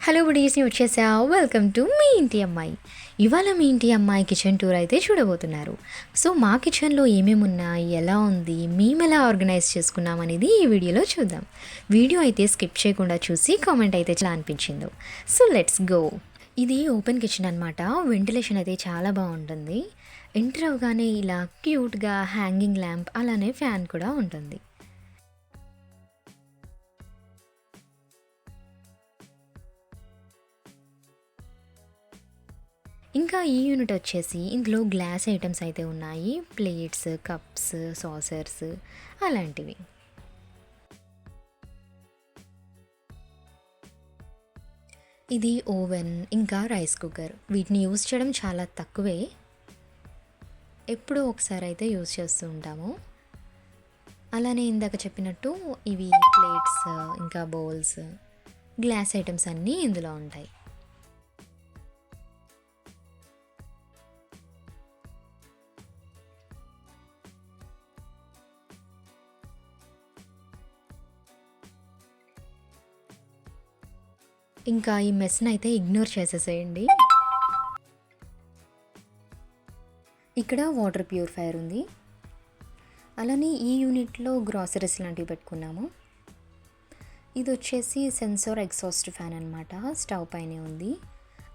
Hello బుడీస్ని వచ్చేసా. Welcome to me ఇంటి అమ్మాయి. ఇవాళ మీ ఇంటి అమ్మాయి కిచెన్ టూర్ అయితే చూడబోతున్నారు. సో మా కిచెన్లో ఏమేమి ఉన్నాయి, ఎలా ఉంది, మేము ఎలా ఆర్గనైజ్ చేసుకున్నాం అనేది ఈ వీడియోలో చూద్దాం. వీడియో అయితే స్కిప్ చేయకుండా చూసి కామెంట్ అయితే ఎలా అనిపించిందో. So let's go. ఇది ఓపెన్ కిచెన్ అనమాట. వెంటిలేషన్ అయితే చాలా బాగుంటుంది. ఎంటర్ అవగానే ఇలా క్యూట్గా హ్యాంగింగ్ ల్యాంప్ అలానే ఫ్యాన్ కూడా ఉంటుంది. ఇంకా ఈ యూనిట్ వచ్చేసి ఇందులో గ్లాస్ ఐటమ్స్ అయితే ఉన్నాయి. ప్లేట్స్, కప్స్, సాసర్స్ అలాంటివి. ఇది ఓవెన్ ఇంకా రైస్ కుక్కర్. వీటిని యూజ్ చేయడం చాలా తక్కువే, ఎప్పుడో ఒకసారి అయితే యూజ్ చేస్తూ ఉంటాము. అలానే ఇందాక చెప్పినట్టు ఇవి ప్లేట్స్ ఇంకా బౌల్స్, గ్లాస్ ఐటమ్స్ అన్నీ ఇందులో ఉంటాయి. ఇంకా ఈ మెస్ని అయితే ఇగ్నోర్ చేసేసేయండి. ఇక్కడ వాటర్ ప్యూరిఫైయర్ ఉంది. అలానే ఈ యూనిట్లో గ్రాసరీస్ లాంటివి పెట్టుకున్నాము. ఇది వచ్చేసి సెన్సార్ ఎగ్జాస్ట్ ఫ్యాన్ అనమాట. స్టవ్ పైనే ఉంది.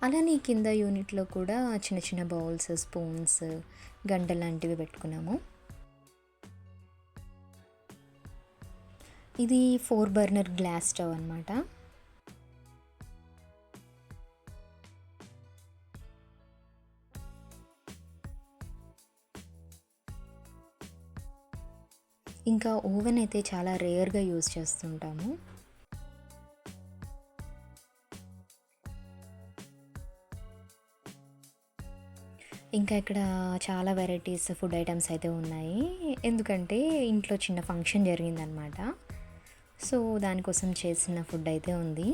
అలానే కింద యూనిట్లో కూడా చిన్న చిన్న బౌల్స్, స్పూన్స్, గంటలు లాంటివి పెట్టుకున్నాము. ఇది 4 బర్నర్ గ్లాస్ స్టవ్ అనమాట. ఇంకా ఓవెన్ అయితే చాలా రేర్గా యూజ్ చేస్తుంటాము. ఇంకా ఇక్కడ చాలా వెరైటీస్ ఫుడ్ ఐటమ్స్ అయితే ఉన్నాయి. ఎందుకంటే ఇంట్లో చిన్న ఫంక్షన్ జరిగిందనమాట. సో దానికోసం చేసిన ఫుడ్ అయితే ఉంది.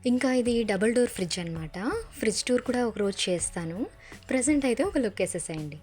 ఇంకా ఇది డబుల్ డోర్ ఫ్రిడ్జ్ అనమాట. ఫ్రిడ్జ్ టూర్ కూడా ఒకరోజు చేస్తాను. ప్రజెంట్ అయితే ఒక లుక్ వేసేసేయండి.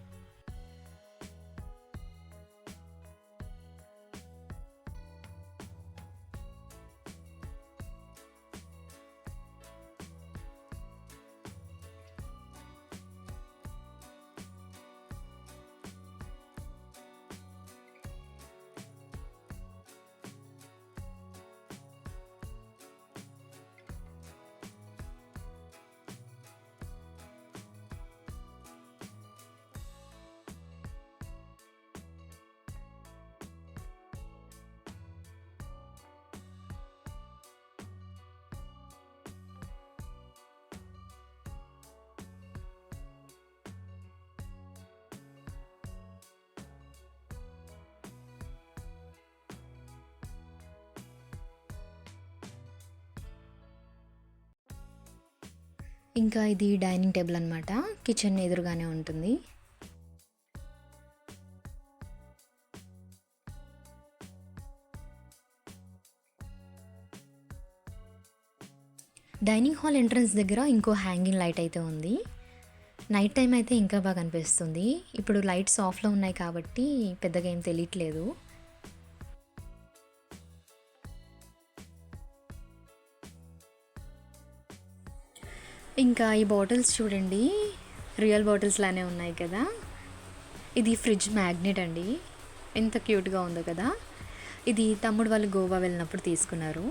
ఇంకా ఇది డైనింగ్ టేబుల్ అనమాట. కిచెన్ ఎదురుగానే ఉంటుంది. డైనింగ్ హాల్ ఎంట్రన్స్ దగ్గర ఇంకో హ్యాంగింగ్ లైట్ అయితే ఉంది. నైట్ టైం అయితే ఇంకా బాగా అనిపిస్తుంది. ఇప్పుడు లైట్స్ ఆఫ్లో ఉన్నాయి కాబట్టి పెద్దగా ఏం తెలియట్లేదు. ఇంకా ఈ బాటిల్స్ చూడండి, రియల్ బాటిల్స్ లానే ఉన్నాయి కదా. ఇది ఫ్రిడ్జ్ మ్యాగ్నెట్ అండి. ఎంత క్యూట్గా ఉందో కదా. ఇది తమ్ముడు వాళ్ళు గోవా వెళ్ళినప్పుడు తీసుకున్నారు.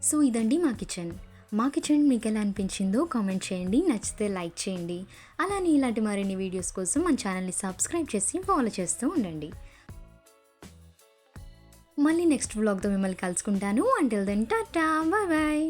సో ఇదండి మా కిచెన్ మీకు ఎలా అనిపించిందో కామెంట్ చేయండి, నచ్చితే లైక్ చేయండి. అలానే ఇలాంటి మరిన్ని వీడియోస్ కోసం మన ఛానల్ని సబ్స్క్రైబ్ చేసి ఫాలో చేస్తూ ఉండండి. మళ్ళీ నెక్స్ట్ వ్లాగ్తో మిమ్మల్ని కలుసుకుంటాను. Until then tata, bye bye.